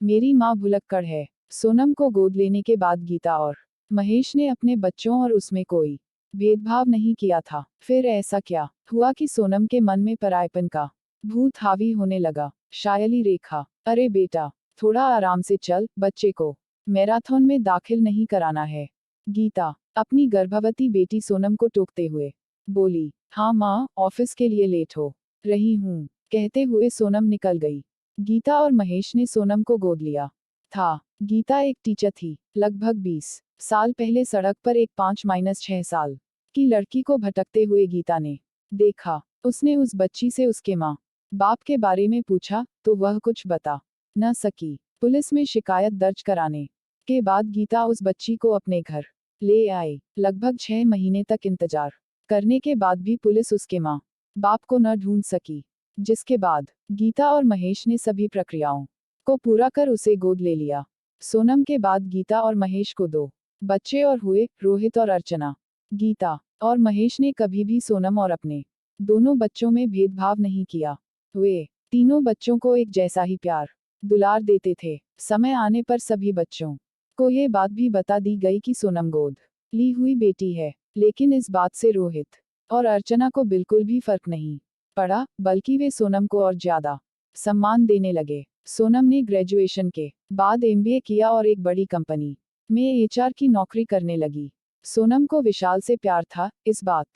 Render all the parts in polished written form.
मेरी माँ भुलक्कड़ है। सोनम को गोद लेने के बाद गीता और महेश ने अपने बच्चों और उसमें कोई भेदभाव नहीं किया था। फिर ऐसा क्या हुआ कि सोनम के मन में परायपन का भूत हावी होने लगा। शायली रेखा, अरे बेटा, थोड़ा आराम से चल, बच्चे को मैराथन में दाखिल नहीं कराना है। गीता अपनी गर्भवती बेटी सोनम को टोकते हुए बोली। हाँ माँ, ऑफिस के लिए लेट हो रही हूँ, कहते हुए सोनम निकल गई। गीता और महेश ने सोनम को गोद लिया था। गीता एक टीचर थी। लगभग 20 साल पहले सड़क पर एक 5-6 साल की लड़की को भटकते हुए गीता ने देखा। उसने उस बच्ची से उसके माँ बाप के बारे में पूछा तो वह कुछ बता न सकी। पुलिस में शिकायत दर्ज कराने के बाद गीता उस बच्ची को अपने घर ले आई। लगभग 6 महीने तक इंतजार करने के बाद भी पुलिस उसके माँ बाप को न ढूंढ सकी, जिसके बाद गीता और महेश ने सभी प्रक्रियाओं को पूरा कर उसे गोद ले लिया। सोनम के बाद गीता और महेश को 2 बच्चे और हुए, रोहित और अर्चना। गीता और महेश ने कभी भी सोनम और अपने दोनों बच्चों में भेदभाव नहीं किया। वे तीनों बच्चों को एक जैसा ही प्यार दुलार देते थे। समय आने पर सभी बच्चों को ये बात भी बता दी गई कि सोनम गोद ली हुई बेटी है, लेकिन इस बात से रोहित और अर्चना को बिल्कुल भी फर्क नहीं पड़ा, बल्कि वे सोनम को और ज्यादा सम्मान देने लगे। सोनम ने ग्रेजुएशन के बाद एमबीए किया और एक बड़ी कंपनी में एचआर की नौकरी करने लगी। सोनम को विशाल से प्यार था। इस बात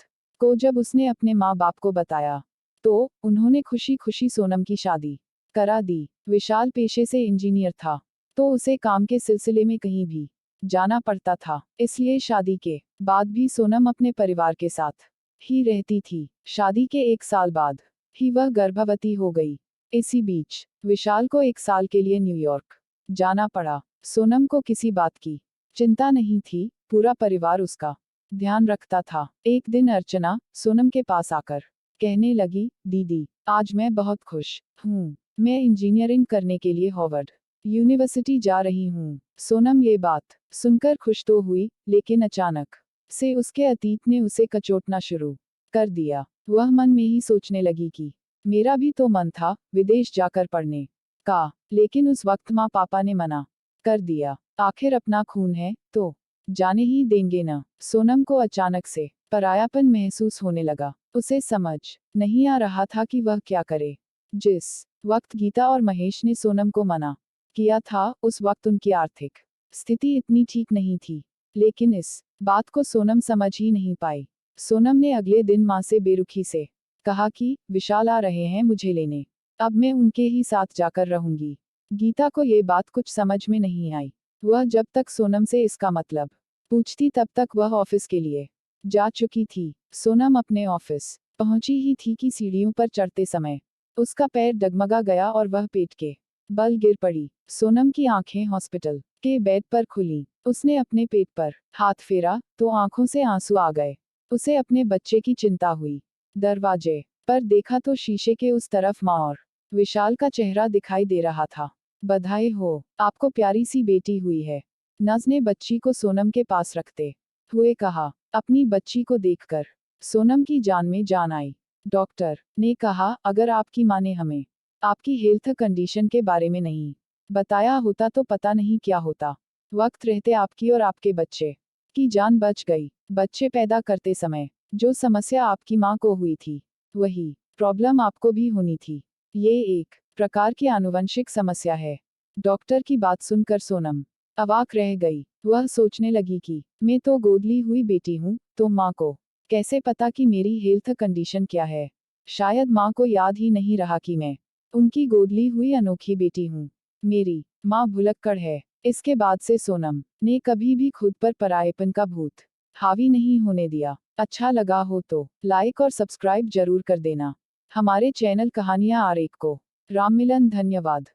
को जब उसने अपने माँ बाप को बताया तो उन्होंने खुशी खुशी सोनम की शादी करा दी। विशाल पेशे से इंजीनियर था, तो उसे काम के सिलसिले में कहीं भी जाना पड़ता था, इसलिए शादी के बाद भी सोनम अपने परिवार के साथ ही रहती थी। शादी के 1 साल बाद ही वह गर्भवती हो गई। इसी बीच विशाल को 1 साल के लिए न्यूयॉर्क जाना पड़ा। सोनम को किसी बात की चिंता नहीं थी, पूरा परिवार उसका ध्यान रखता था। एक दिन अर्चना सोनम के पास आकर कहने लगी, दीदी, आज मैं बहुत खुश हूँ। मैं इंजीनियरिंग करने के लिए हार्वर्ड यूनिवर्सिटी जा रही हूँ। सोनम ये बात सुनकर खुश तो हुई, लेकिन अचानक से उसके अतीत ने उसे कचोटना शुरू कर दिया। वह मन में ही सोचने लगी कि मेरा भी तो मन था विदेश जाकर पढ़ने का, लेकिन उस वक्त माँ पापा ने मना कर दिया। आखिर अपना खून है तो जाने ही देंगे न। सोनम को अचानक से परायापन महसूस होने लगा। उसे समझ नहीं आ रहा था कि वह क्या करे। जिस वक्त गीता और महेश ने सोनम को मना किया था, उस वक्त उनकी आर्थिक स्थिति इतनी ठीक नहीं थी, लेकिन इस बात को सोनम समझ ही नहीं पाई। सोनम ने अगले दिन माँ से बेरुखी से कहा कि विशाल आ रहे हैं मुझे लेने, अब मैं उनके ही साथ जाकर रहूंगी। गीता को ये बात कुछ समझ में नहीं आई। वह जब तक सोनम से इसका मतलब पूछती तब तक वह ऑफिस के लिए जा चुकी थी। सोनम अपने ऑफिस पहुंची ही थी कि सीढ़ियों पर चढ़ते समय उसका पैर डगमगा गया और वह पेट के बल गिर पड़ी। सोनम की आंखें हॉस्पिटल के बेड पर खुली। उसने अपने पेट पर हाथ फेरा तो आंखों से आंसू आ गए। उसे अपने बच्चे की चिंता हुई। दरवाजे पर देखा तो शीशे के उस तरफ माँ और विशाल का चेहरा दिखाई दे रहा था। बधाई हो, आपको प्यारी सी बेटी हुई है, नज ने बच्ची को सोनम के पास रखते हुए कहा। अपनी बच्ची को देखकर सोनम की जान में जान आई। डॉक्टर ने कहा, अगर आपकी माँ ने हमें आपकी हेल्थ कंडीशन के बारे में नहीं बताया होता तो पता नहीं क्या होता। वक्त रहते आपकी और आपके बच्चे की जान बच गई। बच्चे पैदा करते समय जो समस्या आपकी माँ को हुई थी, वही प्रॉब्लम आपको भी होनी थी। ये एक प्रकार की आनुवंशिक समस्या है। डॉक्टर की बात सुनकर सोनम अवाक रह गई। वह सोचने लगी कि मैं तो गोद ली हुई बेटी हूँ, तो माँ को कैसे पता कि मेरी हेल्थ कंडीशन क्या है। शायद माँ को याद ही नहीं रहा कि मैं उनकी गोद ली हुई अनोखी बेटी हूँ। मेरी माँ भुलक्कड़ है। इसके बाद से सोनम ने कभी भी खुद पर परायेपन का भूत हावी नहीं होने दिया। अच्छा लगा हो तो लाइक और सब्सक्राइब जरूर कर देना। हमारे चैनल कहानियां आरेख को राम मिलन। धन्यवाद।